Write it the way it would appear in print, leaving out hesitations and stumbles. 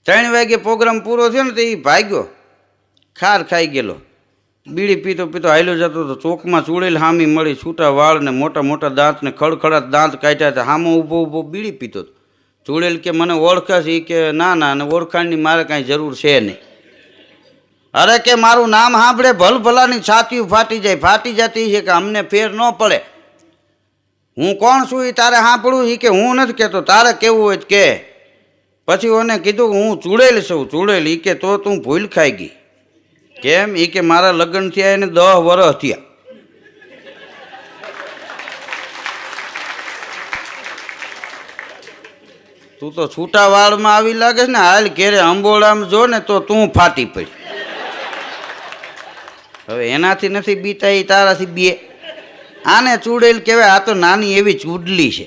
3 વાગે પ્રોગ્રામ પૂરો થયો ને તો એ ભાગ્યો, ખાર ખાઈ ગયેલો. બીડી પીતો પીતો હાલ્યો જતો તો ચોકમાં ચૂડેલ હામી મળી, છૂટા વાળ ને મોટા મોટા દાંત ને ખડખડાટ દાંત કાઢ્યા હતા. હામો ઊભો ઊભો બીડી પીતો. ચૂડેલ કે મને ઓળખાશ? એ કે ના ના, અને ઓળખાણની મારે કાંઈ જરૂર છે નહીં. અરે કે મારું નામ સાંભળે ભલભલાની છાતીઓ ફાટી જાય. ફાટી જતી છે કે અમને ફેર ન પડે. હું કોણ છું એ તારે સાંભળવું? એ કે હું નથી કહેતો, તારે કેવું હોય કે. પછી ઓને કીધું હું ચૂડેલ છું. ચૂડેલ? એ કે તો તું ભૂલ ખાઈ ગઈ. કેમ? એ કે મારા લગ્ન થયા એને 10 વર્ષ થયા. તું તો છૂટા વાળમાં આવી લાગે છે ને. હાલ ઘેરે અંબોળામાં જો ને તો તું ફાટી પડી. હવે એનાથી નથી બીતા, એ તારાથી બે. આને ચૂડેલ કહેવાય. આ તો નાની એવી ચૂડલી છે.